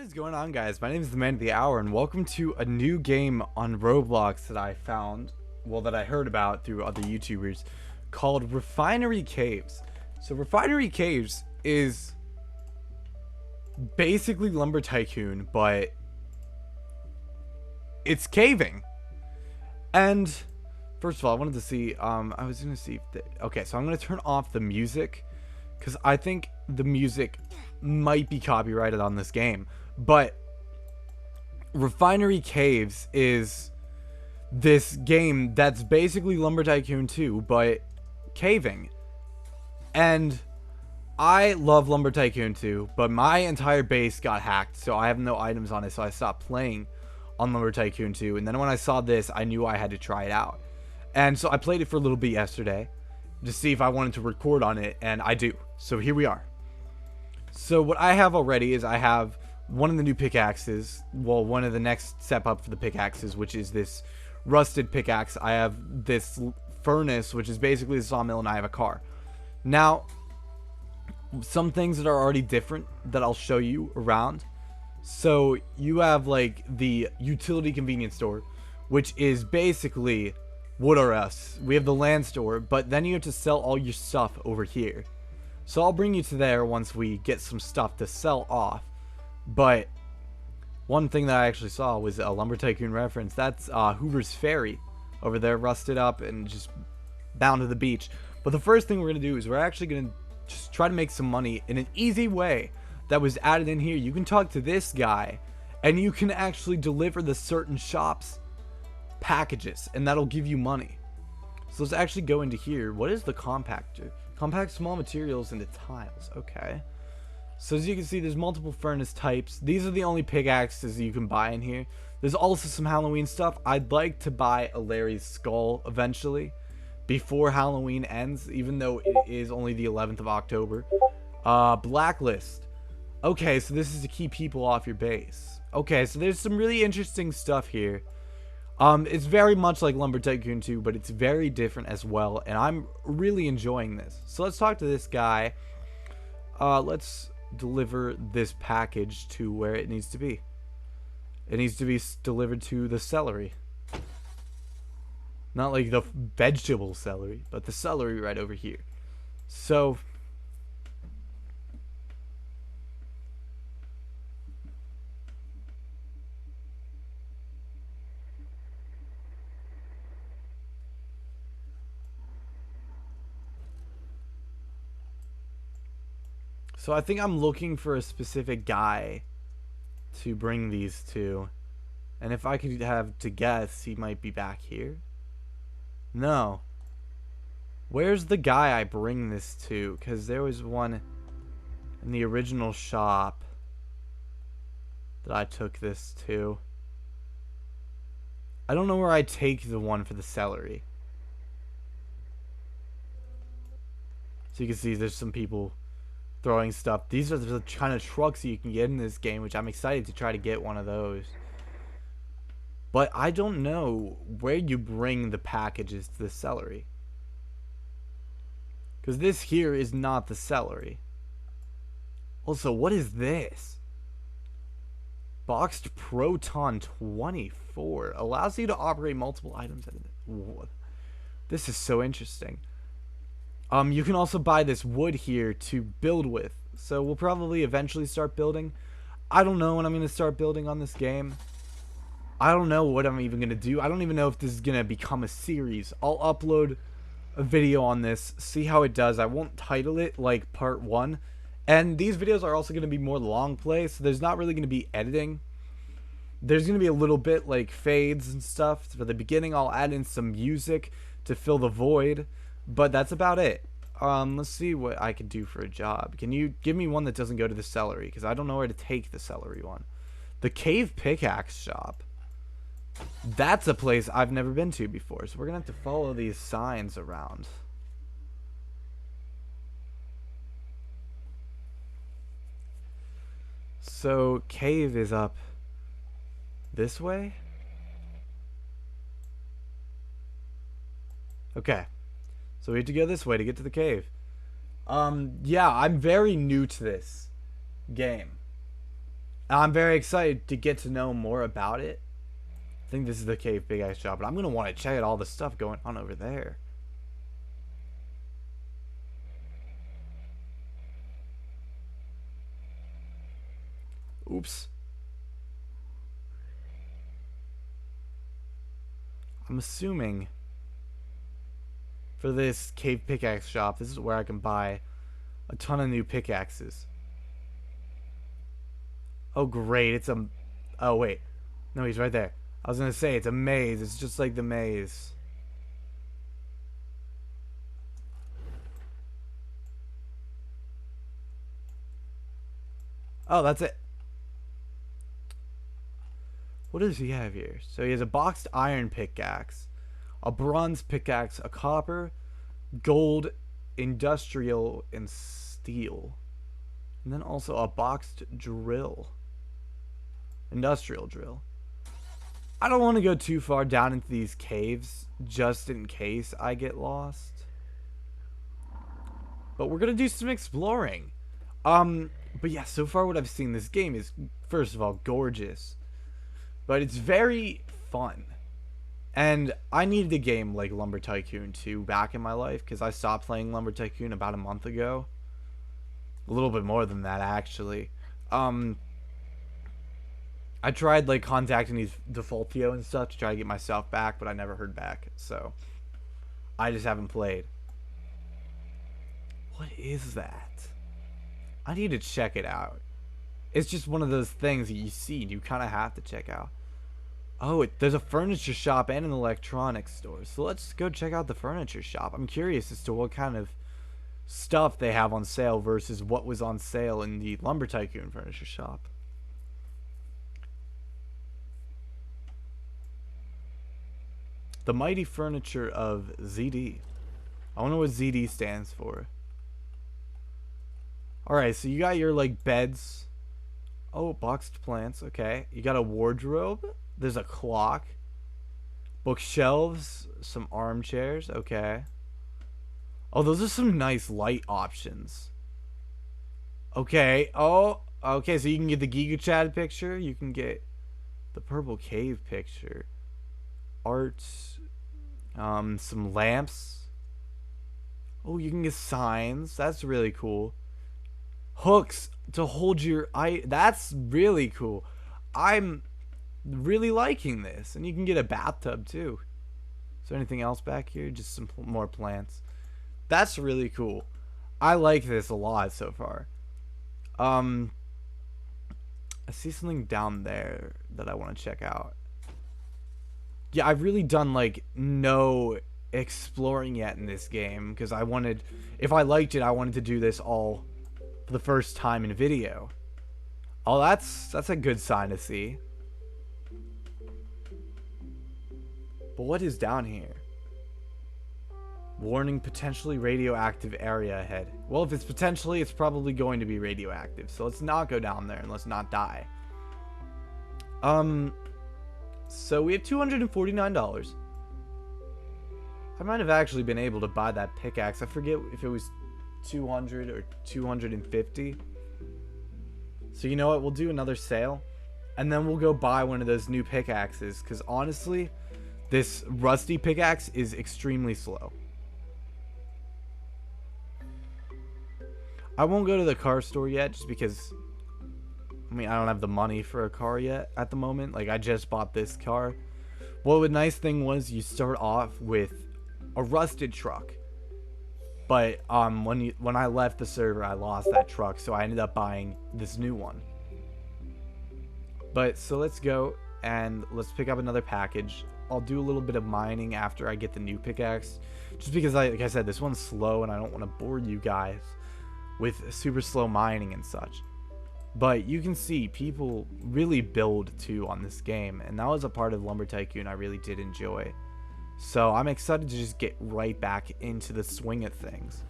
is going on, guys? My name is the Man of the Hour, and welcome to a new game on Roblox that I found, well, that I heard about through other YouTubers, called Refinery Caves. So Refinery Caves is basically Lumber Tycoon, but it's caving. And first of all, I wanted to see, I was gonna see if okay, so I'm gonna turn off the music because I think the music might be copyrighted on this game. But Refinery Caves is this game that's basically Lumber Tycoon 2, but caving. And I love Lumber Tycoon 2, but my entire base got hacked, so I have no items on it, so I stopped playing on Lumber Tycoon 2. And then when I saw this, I knew I had to try it out. And so I played it for a little bit yesterday to see if I wanted to record on it, and I do. So here we are. So what I have already is I have one of the new pickaxes, well, one of the next step up for the pickaxes, which is this rusted pickaxe. I have this furnace, which is basically a sawmill, and I have a car. Now, some things that are already different that I'll show you around. So you have like the utility convenience store, which is basically Wood R Us. We have the land store, but then you have to sell all your stuff over here. So I'll bring you to there once we get some stuff to sell off. But one thing that I actually saw was a Lumber Tycoon reference. That's Hoover's Ferry over there, rusted up and just bound to the beach. But the first thing we're going to do is we're actually going to just try to make some money in an easy way that was added in here. You can talk to this guy and you can actually deliver the certain shops packages, and that'll give you money. So let's actually go into here. What is the compactor? Compact small materials into tiles. Okay. So as you can see, there's multiple furnace types. These are the only pickaxes you can buy in here. There's also some Halloween stuff. I'd like to buy a Larry's skull eventually before Halloween ends, even though it is only the 11th of October. Blacklist. Okay, so this is to keep people off your base. Okay, so there's some really interesting stuff here. It's very much like Lumber Tycoon 2, but it's very different as well, and I'm really enjoying this. So let's talk to this guy. Let's deliver this package to where it needs to be. It needs to be delivered to the celery. Not like the vegetable celery, but the celery right over here. So I think I'm looking for a specific guy to bring these to. And if I could have to guess, he might be back here. No. Where's the guy I bring this to? Because there was one in the original shop that I took this to. I don't know where I take the one for the celery. So you can see there's some people throwing stuff. These are the kind of trucks you can get in this game, which I'm excited to try to get one of those. But I don't know where you bring the packages to the celery, because this here is not the celery. Also, what is this? Boxed Proton 24 allows you to operate multiple items. This is so interesting. You can also buy this wood here to build with. So we'll probably eventually start building. I don't know when I'm going to start building on this game. I don't know what I'm even going to do. I don't even know if this is going to become a series. I'll upload a video on this, see how it does. I won't title it like part 1. And these videos are also going to be more long play, so there's not really going to be editing. There's going to be a little bit like fades and stuff. For the beginning, I'll add in some music to fill the void. But that's about it. Let's see what I can do for a job. Can you give me one that doesn't go to the celery? Because I don't know where to take the celery one. The cave pickaxe shop. That's a place I've never been to before. So we're going to have to follow these signs around. So cave is up this way? Okay. So we have to go this way to get to the cave. Yeah, I'm very new to this game. I'm very excited to get to know more about it. I think this is the cave pickaxe shop, but I'm gonna want to check out all the stuff going on over there. Oops. I'm assuming for this cave pickaxe shop, this is where I can buy a ton of new pickaxes. Oh great, it's a... Oh wait. No, he's right there. I was gonna say, it's a maze. It's just like the maze. Oh, that's it. What does he have here? So he has a boxed iron pickaxe, a bronze pickaxe, a copper, gold, industrial, and steel. And then also a boxed drill. Industrial drill. I don't want to go too far down into these caves just in case I get lost. But we're going to do some exploring. But yeah, so far what I've seen, this game is, first of all, gorgeous. But it's very fun. And I needed a game like Lumber Tycoon 2 back in my life, because I stopped playing Lumber Tycoon about a month ago. A little bit more than that, actually. I tried like contacting these Defaultio and stuff to try to get myself back, but I never heard back. So I just haven't played. What is that? I need to check it out. It's just one of those things that you see and you kind of have to check out. Oh, there's a furniture shop and an electronics store. So let's go check out the furniture shop. I'm curious as to what kind of stuff they have on sale versus what was on sale in the Lumber Tycoon furniture shop. The mighty furniture of ZD. I wonder what ZD stands for. Alright, so you got your like beds. Oh, boxed plants, okay. You got a wardrobe. There's a clock. Bookshelves. Some armchairs, okay. Oh, those are some nice light options. Okay, oh, okay, so you can get the Giga Chad picture. You can get the purple cave picture. Arts. Some lamps. Oh, you can get signs. That's really cool. Hooks to hold your that's really cool. I'm really liking this. And you can get a bathtub too. Is there anything else back here? Just some more plants. That's really cool. I like this a lot so far. I see something down there that I want to check out. Yeah, I've really done like no exploring yet in this game because I wanted, if I liked it, I wanted to do this all for the first time in video. Oh, that's a good sign to see. But what is down here? Warning, potentially radioactive area ahead. Well, if it's potentially, it's probably going to be radioactive. So let's not go down there and let's not die. So we have $249. I might have actually been able to buy that pickaxe. I forget if it was 200 or 250. So you know what? We'll do another sale. And then we'll go buy one of those new pickaxes. Because honestly, this rusty pickaxe is extremely slow. I won't go to the car store yet just because, I mean, I don't have the money for a car yet at the moment. Like, I just bought this car. Well, the nice thing was you start off with a rusted truck. But when I left the server, I lost that truck. So I ended up buying this new one. But, so let's go and let's pick up another package. I'll do a little bit of mining after I get the new pickaxe. Just because, like I said, this one's slow and I don't want to bore you guys with super slow mining and such. But you can see people really build too on this game, and that was a part of Lumber Tycoon I really did enjoy. So I'm excited to just get right back into the swing of things.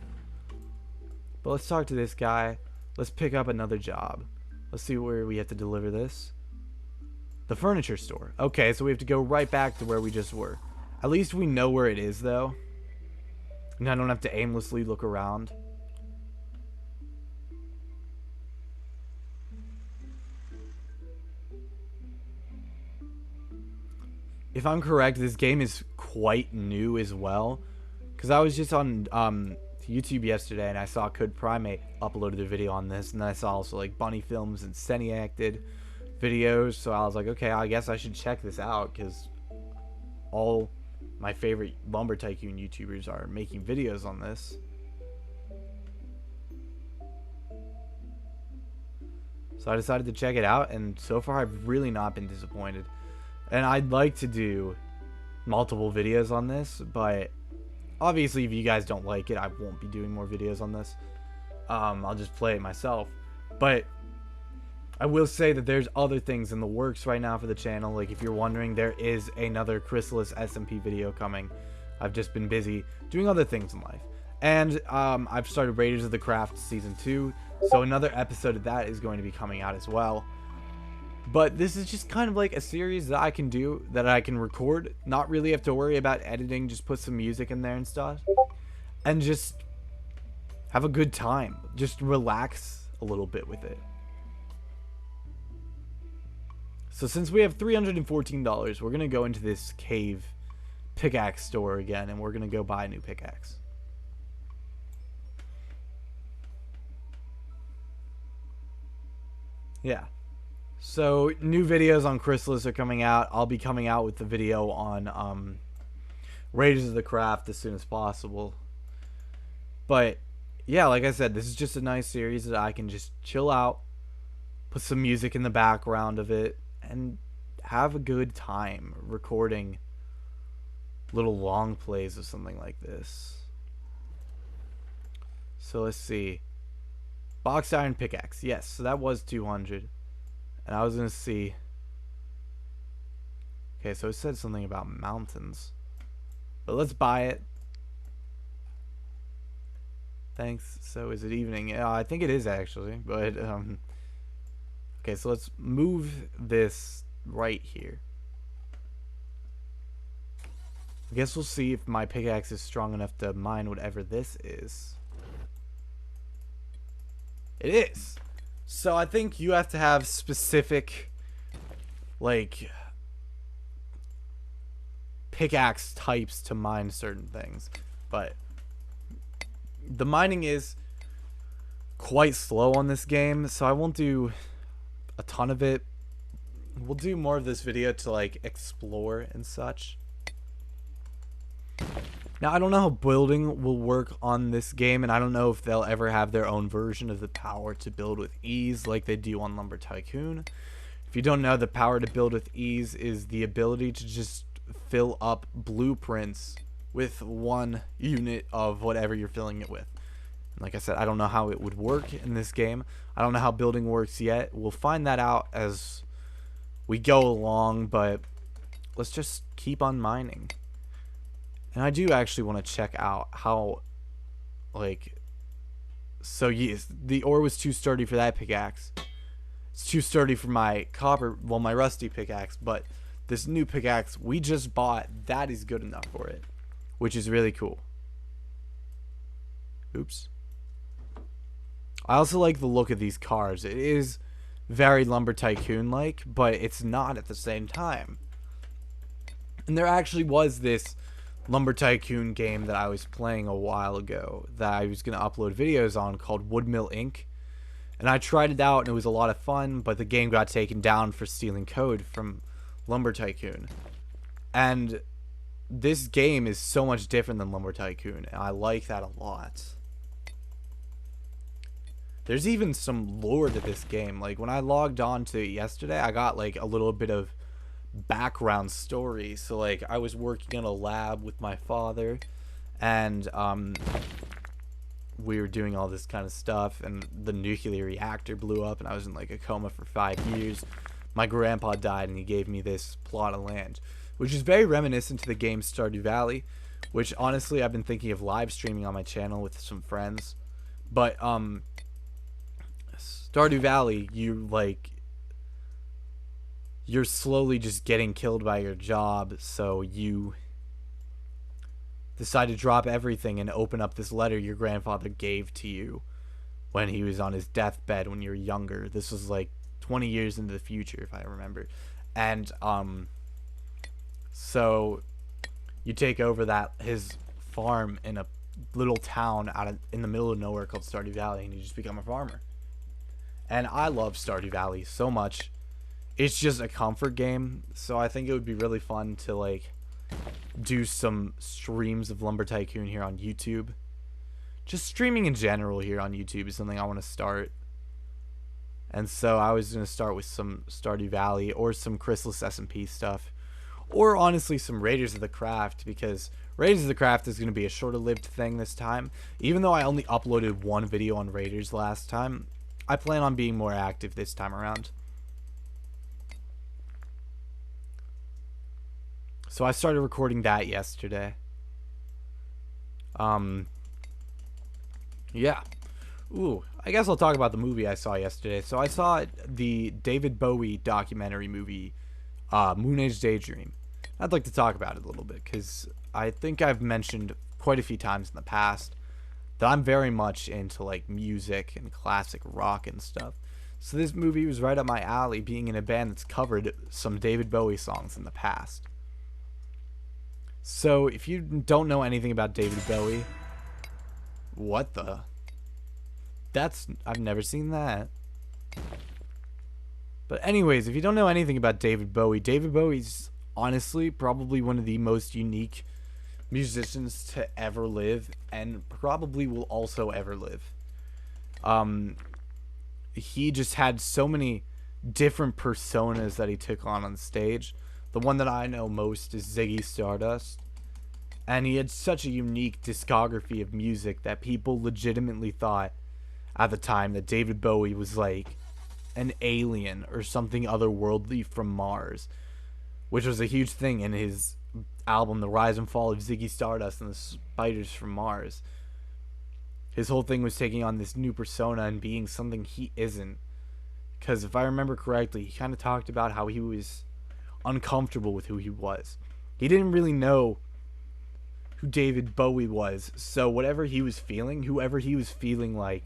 But let's talk to this guy. Let's pick up another job. Let's see where we have to deliver this. The furniture store. Okay, so we have to go right back to where we just were. At least we know where it is though, and I don't have to aimlessly look around. if I'm correct, this game is quite new as well. Because I was just on YouTube yesterday and I saw Code Primate uploaded a video on this, and then I saw also like Bunny Films and Seniac did videos. So I was like, okay, I guess I should check this out because all my favorite Lumber Tycoon YouTubers are making videos on this. So I decided to check it out, and so far I've really not been disappointed. And I'd like to do multiple videos on this, but obviously if you guys don't like it, I won't be doing more videos on this. I'll just play it myself. But I will say that there's other things in the works right now for the channel. Like if you're wondering, there is another Chrysalis SMP video coming. I've just been busy doing other things in life. And I've started Raiders of the Craft Season 2, so another episode of that is going to be coming out as well. But this is just kind of like a series that I can do, that I can record, not really have to worry about editing, just put some music in there and stuff, and just have a good time. Just relax a little bit with it. So since we have $314, we're going to go into this cave pickaxe store again, and we're going to go buy a new pickaxe. Yeah. So new videos on Chrysalis are coming out. I'll be coming out with the video on Raiders of the Craft as soon as possible. But yeah, like I said, this is just a nice series that I can just chill out, put some music in the background of it, and have a good time recording little long plays of something like this. So let's see. Box iron pickaxe. Yes, so that was 200. And I was going to see. Okay, so it said something about mountains. But let's buy it. Thanks. So is it evening? Yeah, I think it is actually. But, okay, so let's move this right here. I guess we'll see if my pickaxe is strong enough to mine whatever this is. It is. So I think you have to have specific, like, pickaxe types to mine certain things. But the mining is quite slow on this game, so I won't do a ton of it. We'll do more of this video to, like, explore and such. Now, I don't know how building will work on this game, and I don't know if they'll ever have their own version of the power to build with ease like they do on Lumber Tycoon. If you don't know, the power to build with ease is the ability to just fill up blueprints with one unit of whatever you're filling it with. And like I said, I don't know how it would work in this game. I don't know how building works yet. We'll find that out as we go along, but let's just keep on mining. And I do actually want to check out how, like, so yes, the ore was too sturdy for that pickaxe. It's too sturdy for my copper, well, my rusty pickaxe, but this new pickaxe we just bought, that is good enough for it, which is really cool. Oops. I also like the look of these cars. It is very Lumber Tycoon-like, but it's not at the same time. And there actually was this Lumber Tycoon game that I was playing a while ago that I was going to upload videos on called Woodmill Inc. And I tried it out and it was a lot of fun, but the game got taken down for stealing code from Lumber Tycoon. And this game is so much different than Lumber Tycoon, and I like that a lot. There's even some lore to this game. Like when I logged on to it yesterday, I got like a little bit of background story. So like I was working in a lab with my father, and we were doing all this kind of stuff, and the nuclear reactor blew up and I was in like a coma for 5 years. My grandpa died and he gave me this plot of land, which is very reminiscent to the game Stardew Valley, which honestly I've been thinking of live streaming on my channel with some friends. But Stardew Valley, you're slowly just getting killed by your job, so you decide to drop everything and open up this letter your grandfather gave to you when he was on his deathbed when you were younger. This was like 20 years into the future, if I remember. And So you take over his farm in a little town in the middle of nowhere called Stardew Valley, and you just become a farmer. And I love Stardew Valley so much. It's just a comfort game, so I think it would be really fun to like do some streams of Lumber Tycoon here on YouTube. Just streaming in general here on YouTube is something I want to start. And so I was going to start with some Stardew Valley or some Chrysalis SMP stuff. Or honestly some Raiders of the Craft, because Raiders of the Craft is going to be a shorter lived thing this time. Even though I only uploaded one video on Raiders last time, I plan on being more active this time around. So I started recording that yesterday. Yeah. Ooh, I guess I'll talk about the movie I saw yesterday. So I saw the David Bowie documentary movie, Moon Age Daydream. I'd like to talk about it a little bit because I think I've mentioned quite a few times in the past that I'm very much into like music and classic rock and stuff. So this movie was right up my alley, being in a band that's covered some David Bowie songs in the past. So if you don't know anything about David Bowie, what the? I've never seen that. But anyways, if you don't know anything about David Bowie's honestly probably one of the most unique musicians to ever live, and probably will also ever live. He just had so many different personas that he took on stage. The one that I know most is Ziggy Stardust. And he had such a unique discography of music that people legitimately thought at the time that David Bowie was like an alien or something otherworldly from Mars, which was a huge thing in his album The Rise and Fall of Ziggy Stardust and the Spiders from Mars. His whole thing was taking on this new persona and being something he isn't. Because if I remember correctly, he kind of talked about how he was uncomfortable with who he was. He didn't really know who David Bowie was, so whoever he was feeling like,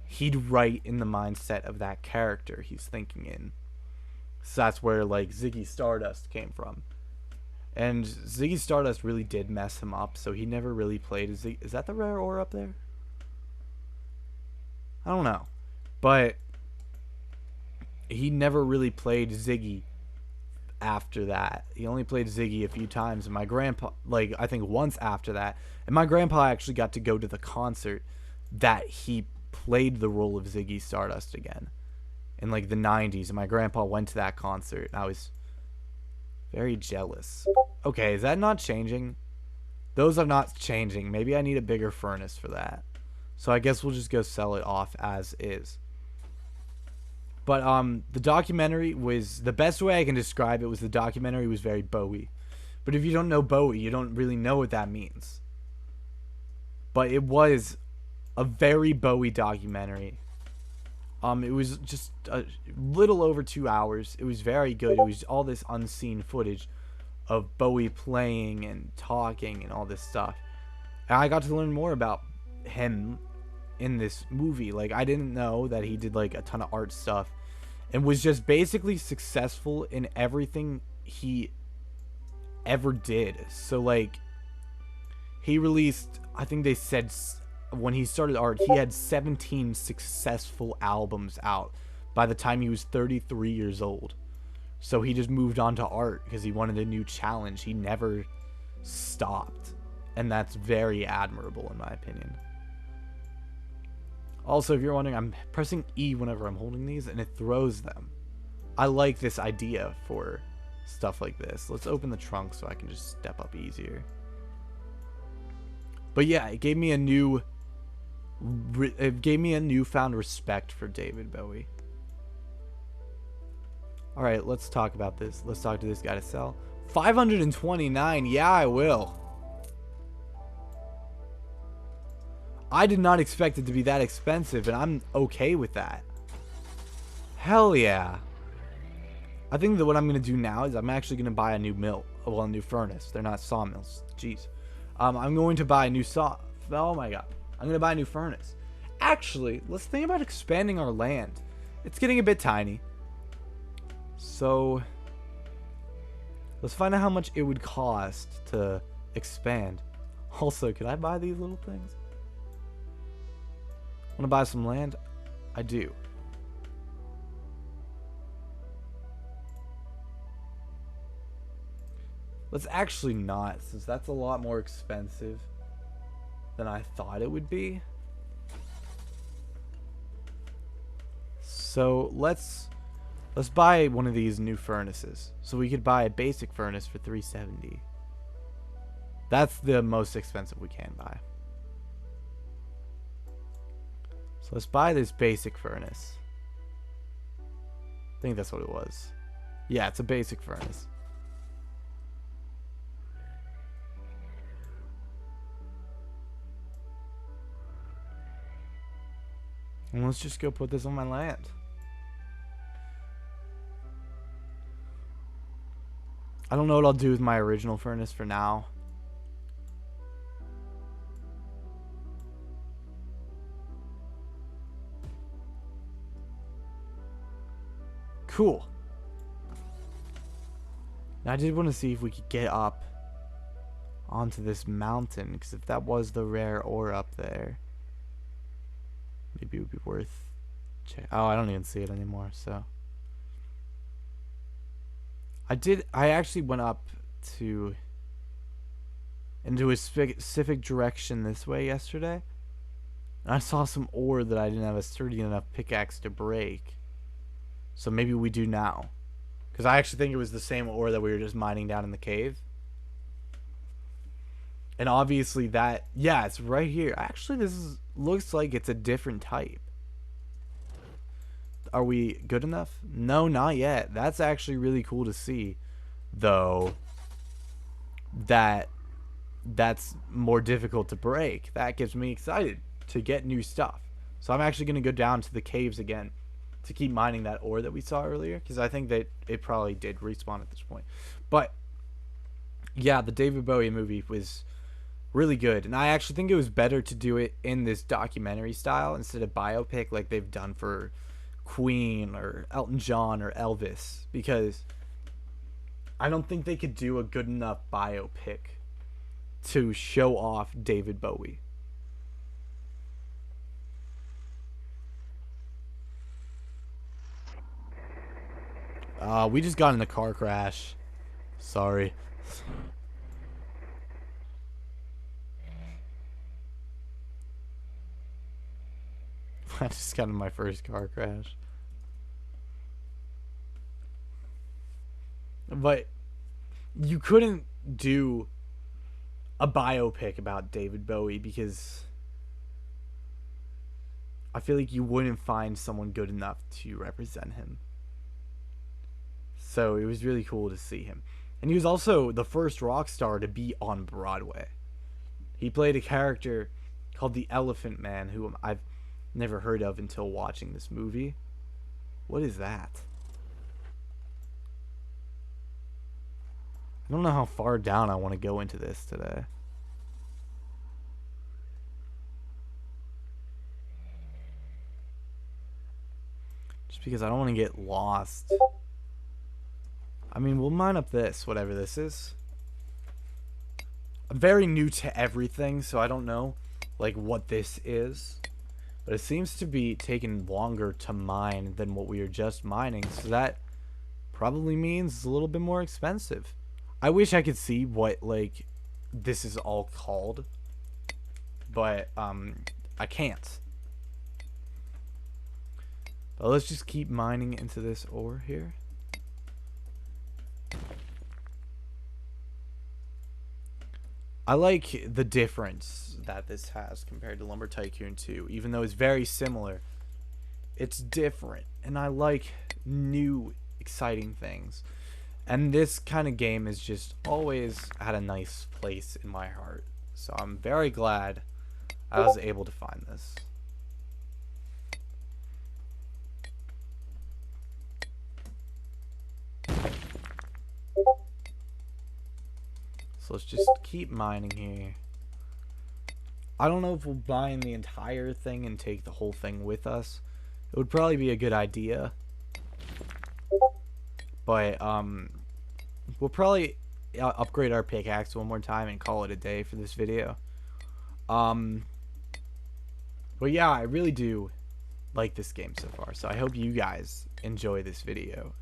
he'd write in the mindset of that character he's thinking in. So that's where like Ziggy Stardust came from. And Ziggy Stardust really did mess him up, so he never really played as Ziggy. Is that the rare ore up there? I don't know. But he never really played Ziggy after that. He only played Ziggy a few times, and my grandpa, like, I think once after that. And my grandpa actually got to go to the concert that he played the role of Ziggy Stardust again in like the 90s, and my grandpa went to that concert, and I was very jealous. Okay, is that not changing? Those are not changing. Maybe I need a bigger furnace for that. So I guess we'll just go sell it off as is. But the documentary was, the best way I can describe it was the documentary was very Bowie. But if you don't know Bowie, you don't really know what that means. But it was a very Bowie documentary. It was just a little over 2 hours. It was very good. It was all this unseen footage of Bowie playing and talking and all this stuff. And I got to learn more about him in this movie. Like, I didn't know that he did like a ton of art stuff and was just basically successful in everything he ever did. So like, he released, I think they said when he started art, he had 17 successful albums out by the time he was 33 years old. So he just moved on to art because he wanted a new challenge. He never stopped, and that's very admirable in my opinion. Also, if you're wondering, I'm pressing E whenever I'm holding these, and it throws them. I like this idea for stuff like this. Let's open the trunk so I can just step up easier. But yeah, it gave me a newfound respect for David Bowie. Alright, let's talk about this. Let's talk to this guy to sell. 529, yeah, I will. I did not expect it to be that expensive, and I'm okay with that. Hell yeah. I think that what I'm going to do now is I'm actually going to buy a new mill. Well, a new furnace. They're not sawmills. Jeez. I'm going to buy a new saw. Oh my god. I'm going to buy a new furnace. Actually, let's think about expanding our land. It's getting a bit tiny. So, Let's find out how much it would cost to expand. Also, could I buy these little things? Want to buy some land? I do. Let's actually not, since that's a lot more expensive than I thought it would be. So let's buy one of these new furnaces. So we could buy a basic furnace for $370. That's the most expensive we can buy. So let's buy this basic furnace. I think that's what it was. Yeah, it's a basic furnace. And let's just go put this on my land. I don't know what I'll do with my original furnace for now. Cool. Now I did want to see if we could get up onto this mountain, because if that was the rare ore up there, maybe it would be worth oh, I don't even see it anymore. So I actually went up into a specific direction this way yesterday, and I saw some ore that I didn't have a sturdy enough pickaxe to break. So maybe we do now, because I actually think it was the same ore that we were just mining down in the cave. And obviously that, yeah, it's right here. Actually, looks like it's a different type. Are we good enough? No, not yet. That's actually really cool to see, though, that's more difficult to break. That gets me excited to get new stuff. So I'm actually going to go down to the caves again to keep mining that ore that we saw earlier, because I think that it probably did respawn at this point. But yeah, the David Bowie movie was really good, and I actually think it was better to do it in this documentary style instead of biopic like they've done for Queen or Elton John or Elvis, because I don't think they could do a good enough biopic to show off David Bowie. We just got in a car crash. Sorry. I just got in my first car crash. But you couldn't do a biopic about David Bowie because I feel like you wouldn't find someone good enough to represent him. So it was really cool to see him. And he was also the first rock star to be on Broadway. He played a character called the Elephant Man, who I've never heard of until watching this movie. What is that? I don't know how far down I want to go into this today. Just because I don't want to get lost. I mean, we'll mine up this, whatever this is. I'm very new to everything, so I don't know, like, what this is. But it seems to be taking longer to mine than what we were just mining, so that probably means it's a little bit more expensive. I wish I could see what, like, this is all called, but, I can't. But let's just keep mining into this ore here. I like the difference that this has compared to Lumber Tycoon 2. Even though it's very similar, it's different. And I like new, exciting things. And this kind of game has just always had a nice place in my heart. So I'm very glad I was able to find this. So let's just keep mining here. I don't know if we'll mine the entire thing and take the whole thing with us. It would probably be a good idea. But, we'll probably upgrade our pickaxe one more time and call it a day for this video. Um, but yeah, I really do like this game so far, so I hope you guys enjoy this video.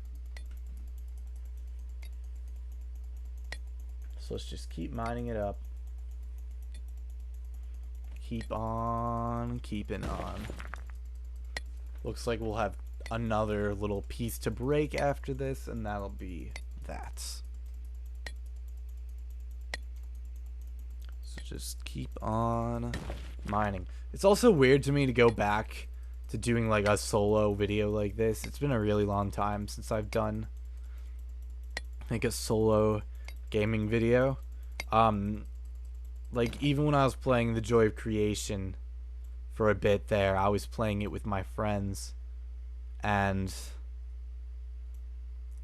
So let's just keep mining it up. Keep on keeping on. Looks like we'll have another little piece to break after this, and that'll be that. So just keep on mining. It's also weird to me to go back to doing like a solo video like this. It's been a really long time since I've done like a solo gaming video. Like even when I was playing The Joy of Creation for a bit there, I was playing it with my friends, and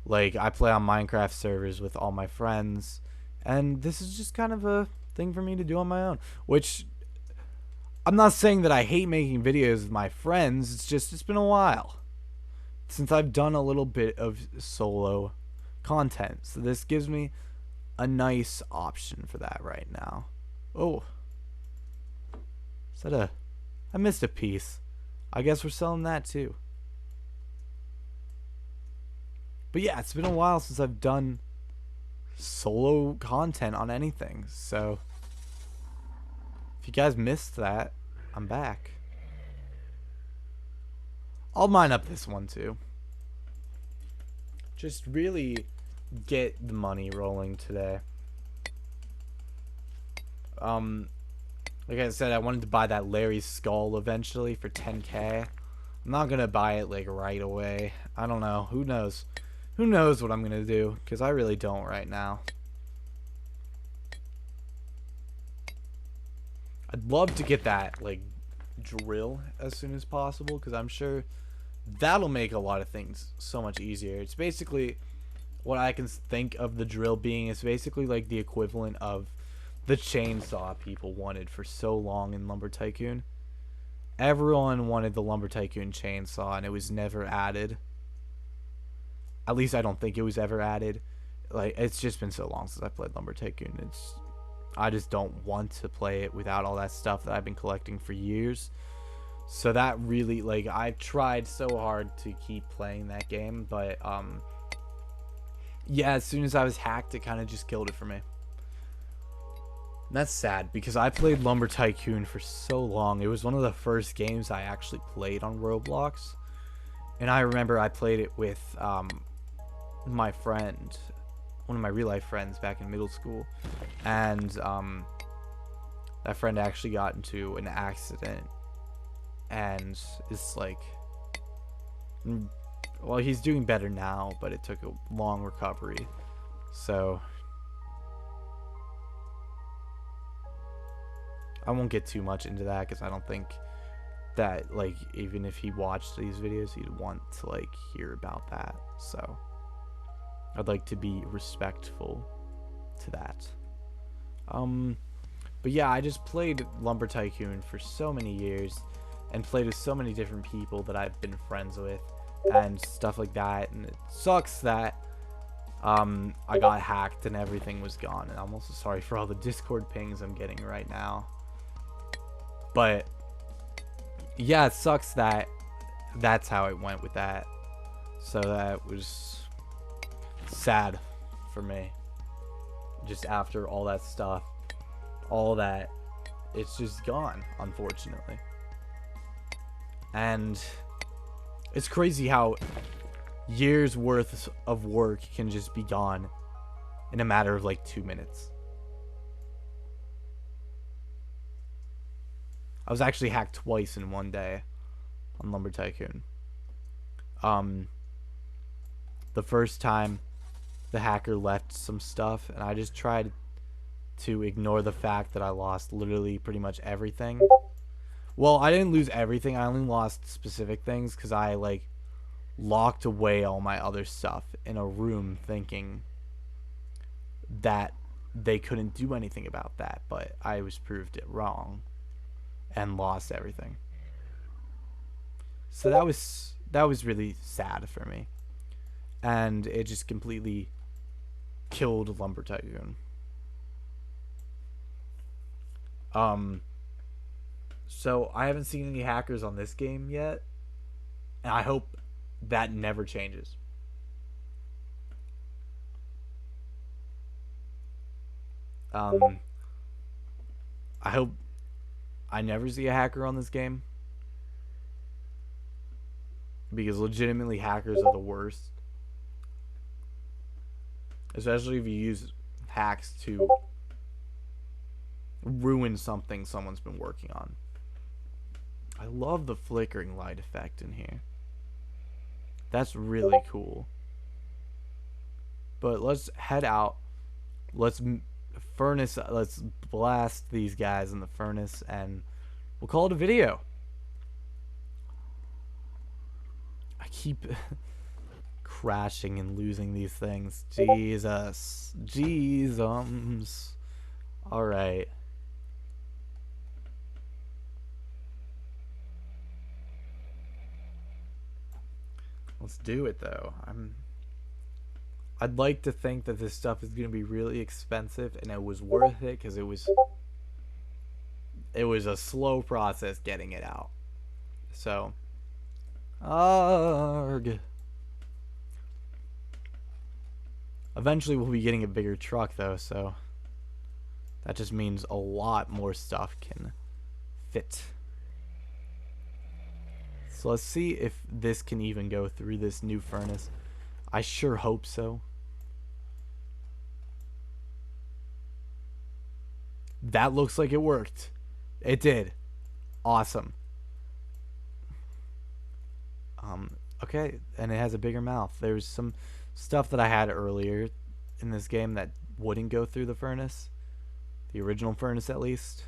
like I play on Minecraft servers with all my friends, and this is just kind of a thing for me to do on my own, which I'm not saying that I hate making videos with my friends. It's just it's been a while since I've done a little bit of solo content, so this gives me a nice option for that right now. Oh, is that a... I missed a piece. I guess we're selling that too. But yeah, it's been a while since I've done solo content on anything, so if you guys missed that, I'm back. I'll mine up this one too. Just really get the money rolling today. Like I said, I wanted to buy that Larry's skull eventually for 10K. I'm not gonna buy it like right away. I don't know. Who knows? Who knows what I'm gonna do? Because I really don't right now. I'd love to get that like drill as soon as possible, because I'm sure that'll make a lot of things so much easier. It's basically what I can think of the drill being is basically like the equivalent of the chainsaw people wanted for so long in Lumber Tycoon. Everyone wanted the Lumber Tycoon chainsaw, and it was never added. At least I don't think it was ever added. Like, it's just been so long since I played Lumber Tycoon. I just don't want to play it without all that stuff that I've been collecting for years. So that really, like, I've tried so hard to keep playing that game, but yeah, as soon as I was hacked, it kind of just killed it for me. And that's sad, because I played Lumber Tycoon for so long. It was one of the first games I actually played on Roblox. And I remember I played it with my friend, one of my real life friends back in middle school. And that friend actually got into an accident. And it's like, well, he's doing better now, but it took a long recovery. So I won't get too much into that, because I don't think that, like, even if he watched these videos, he'd want to, like, hear about that. So I'd like to be respectful to that. But yeah, I just played Lumber Tycoon for so many years, and played with so many different people that I've been friends with and stuff like that. And it sucks that I got hacked and everything was gone. And I'm also sorry for all the Discord pings I'm getting right now. But yeah, it sucks that that's how it went with that. So that was sad for me. Just after all that stuff, all that, it's just gone, unfortunately. And it's crazy how years worth of work can just be gone in a matter of like 2 minutes. I was actually hacked twice in one day on Lumber Tycoon. The first time, the hacker left some stuff, and I just tried to ignore the fact that I lost literally pretty much everything. Well, I didn't lose everything. I only lost specific things because I, like, locked away all my other stuff in a room thinking that they couldn't do anything about that, but I was proved it wrong and lost everything. So that was really sad for me, and it just completely killed Lumber Tycoon. So I haven't seen any hackers on this game yet, and I hope that never changes. I hope I never see a hacker on this game, because legitimately hackers are the worst. Especially if you use hacks to ruin something someone's been working on. I love the flickering light effect in here. That's really cool. But let's head out. Let's blast these guys in the furnace, and we'll call it a video. I keep crashing and losing these things. Jesus. Alright. Let's do it, though. I'd like to think that this stuff is going to be really expensive, and it was worth it, because it was a slow process getting it out. So, arg. Eventually we'll be getting a bigger truck, though, so that just means a lot more stuff can fit. So let's see if this can even go through this new furnace. I sure hope so. That looks like it worked. It did. Awesome. Okay, and it has a bigger mouth. There's some stuff that I had earlier in this game that wouldn't go through the furnace. The original furnace, at least.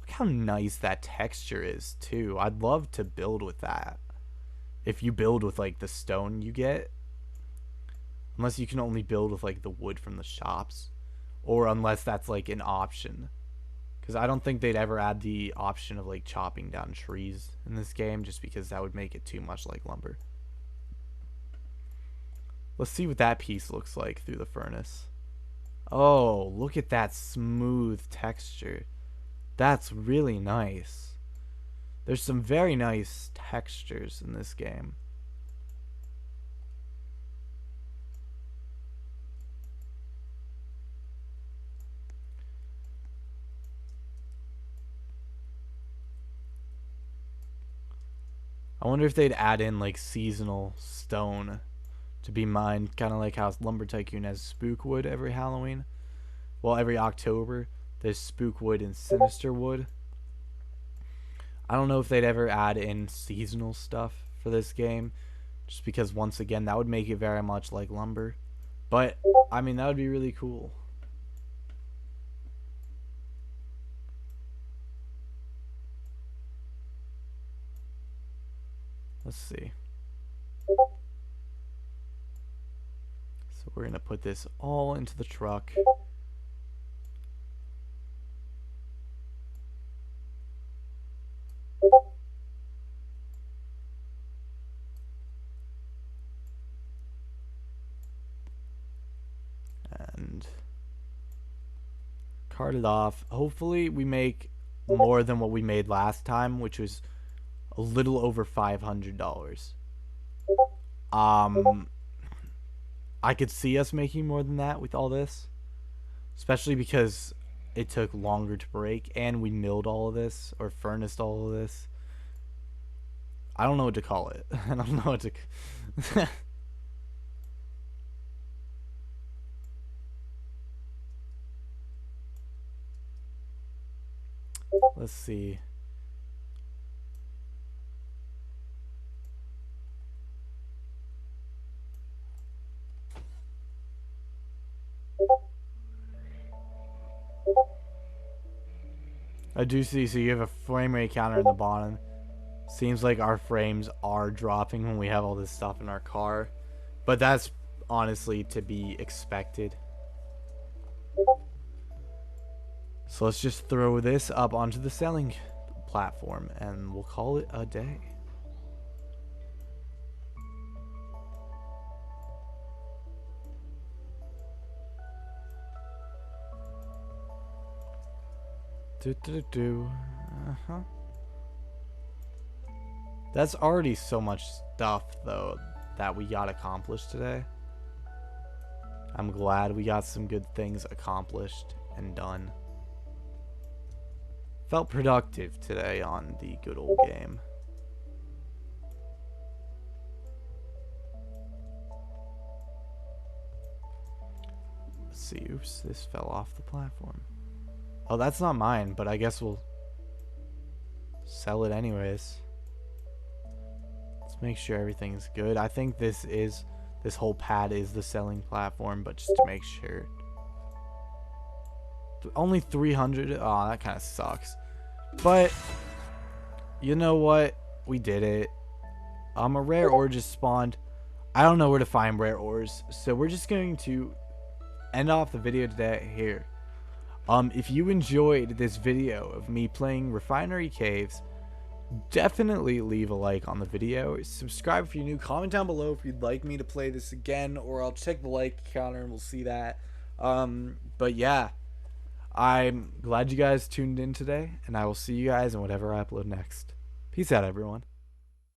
Look how nice that texture is, too. I'd love to build with that. If you build with, like, the stone you get. Unless you can only build with, like, the wood from the shops. Or unless that's, like, an option. Because I don't think they'd ever add the option of, like, chopping down trees in this game, just because that would make it too much like lumber. Let's see what that piece looks like through the furnace. Oh, look at that smooth texture. That's really nice. There's some very nice textures in this game. I wonder if they'd add in like seasonal stone to be mined, kind of like how Lumber Tycoon has Spookwood every Halloween. Well, every October there's Spookwood and Sinister Wood. I don't know if they'd ever add in seasonal stuff for this game, just because once again that would make it very much like lumber. But I mean, that would be really cool. Let's see. So we're gonna put this all into the truck. And cart it off. Hopefully we make more than what we made last time, which was a little over $500. I could see us making more than that with all this, especially because it took longer to break and we milled all of this or furnace all of this. I don't know what to call it. I don't know what to Let's see. I do see, so you have a frame rate counter in the bottom. Seems like our frames are dropping when we have all this stuff in our car. But that's honestly to be expected. So let's just throw this up onto the selling platform and we'll call it a day. Do, do, do. Uh-huh. That's already so much stuff, though, that we got accomplished today. I'm glad we got some good things accomplished and done. Felt productive today on the good old game. Let's see. Oops, this fell off the platform. Oh, that's not mine, but I guess we'll sell it anyways. Let's make sure everything's good. I think this whole pad is the selling platform, but just to make sure. Only 300. Oh, that kind of sucks. But you know what? We did it. A rare ore just spawned. I don't know where to find rare ores, so we're just going to end off the video today here. If you enjoyed this video of me playing Refinery Caves, definitely leave a like on the video. Subscribe if you're new. Comment down below if you'd like me to play this again, or I'll check the like counter and we'll see that. But yeah, I'm glad you guys tuned in today, and I will see you guys in whatever I upload next. Peace out, everyone.